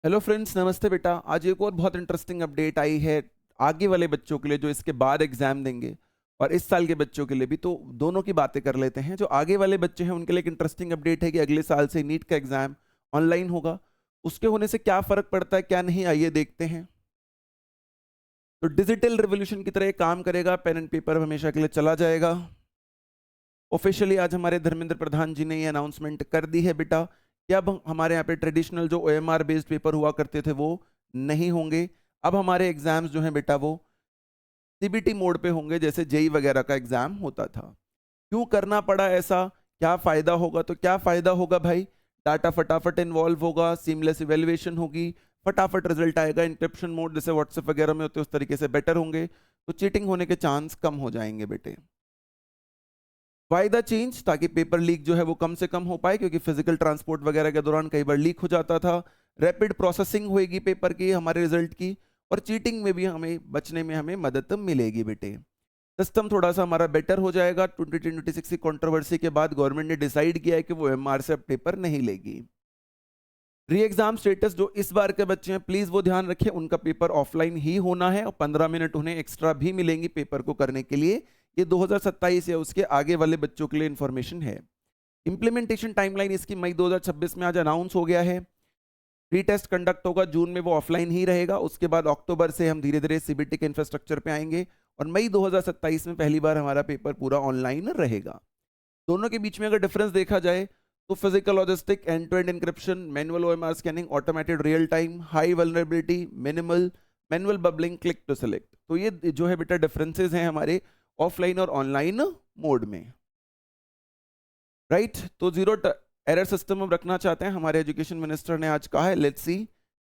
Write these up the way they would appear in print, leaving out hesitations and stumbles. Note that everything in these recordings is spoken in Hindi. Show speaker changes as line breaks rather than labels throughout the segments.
हेलो फ्रेंड्स, नमस्ते बेटा। आज एक और बहुत इंटरेस्टिंग अपडेट आई है आगे वाले बच्चों के लिए जो इसके बाद एग्जाम देंगे, और इस साल के बच्चों के लिए भी। तो दोनों की बातें कर लेते हैं। जो आगे वाले बच्चे हैं उनके लिए एक इंटरेस्टिंग अपडेट है कि अगले साल से नीट का एग्जाम ऑनलाइन होगा। उसके होने से क्या फर्क पड़ता है क्या नहीं, आइए देखते हैं। तो डिजिटल रिवोल्यूशन की तरह ये काम करेगा, पेन एंड पेपर हमेशा के लिए चला जाएगा। ऑफिशियली आज हमारे धर्मेंद्र प्रधान जी ने ये अनाउंसमेंट कर दी है बेटा कि अब हमारे यहाँ पे ट्रेडिशनल जो ओएमआर बेस्ड पेपर हुआ करते थे वो नहीं होंगे। अब हमारे एग्जाम्स जो हैं बेटा वो सीबीटी मोड पे होंगे, जैसे जेई वगैरह का एग्जाम होता था। क्यों करना पड़ा ऐसा, क्या फायदा होगा? तो क्या फायदा होगा भाई, डाटा फटाफट इन्वॉल्व होगा, सीमलेस इवेल्युएशन होगी, फटाफट रिजल्ट आएगा। इंक्रिप्शन मोड जैसे व्हाट्सएप वगैरह में होते हैं उस तरीके से बेटर होंगे, तो चीटिंग होने के चांस कम हो जाएंगे बेटे। वाई द चेंज, ताकि पेपर लीक जो है वो कम से कम हो पाए, क्योंकि फिजिकल ट्रांसपोर्ट वगैरह के दौरान कई बार लीक हो जाता था। रैपिड प्रोसेसिंग होएगी पेपर की, हमारे रिजल्ट की, और चीटिंग में भी हमें बचने में हमें मदद मिलेगी बेटे। सिस्टम थोड़ा सा हमारा बेटर हो जाएगा। 2026 की कंट्रोवर्सी के बाद गवर्नमेंट ने डिसाइड किया है कि वो एमआर से अब पेपर नहीं लेगी। री एग्जाम स्टेटस जो इस बार के बच्चे हैं प्लीज वो ध्यान रखें, उनका पेपर ऑफलाइन ही होना है, और 15 मिनट उन्हें एक्स्ट्रा भी मिलेंगी पेपर को करने के लिए। ये 2027 या उसके आगे वाले बच्चों के लिए इंफॉर्मेशन है। इंप्लीमेंटेशन टाइमलाइन इसकी मई 2026 में आज अनाउंस हो गया है। प्री टेस्ट कंडक्ट होगा जून में, वो ऑफलाइन ही रहेगा। उसके बाद अक्टूबर से हम धीरे धीरे सीबीटी के इंफ्रास्ट्रक्चर पे आएंगे, और मई 2027 में पहली बार हमारा पेपर पूरा ऑनलाइन रहेगा। दोनों के बीच में अगर डिफरेंस देखा जाए तो physical logistic, end to end encryption, manual OMR scanning, automated real time, high vulnerability, minimal, manual bubbling, click to select, तो ये जो है बेटा डिफरेंसेस हैं हमारे ऑफलाइन और ऑनलाइन मोड में। राइट, तो जीरो एरर सिस्टम हम रखना चाहते हैं, हमारे एजुकेशन मिनिस्टर ने आज कहा है। लेट्स सी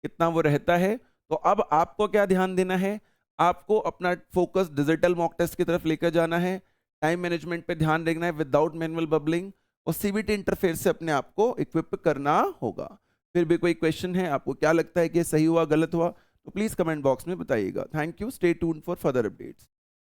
कितना वो रहता है। तो अब आपको क्या ध्यान देना है, आपको अपना फोकस डिजिटल मॉक टेस्ट की तरफ लेकर जाना है, टाइम मैनेजमेंट पे ध्यान रखना है विदाउट मैनुअल बबलिंग, और सीबीटी इंटरफेस से अपने आप को इक्विप करना होगा। फिर भी कोई क्वेश्चन है, आपको क्या लगता है कि सही हुआ गलत हुआ, तो प्लीज कमेंट बॉक्स में बताइएगा। Thank you, stay tuned for further updates.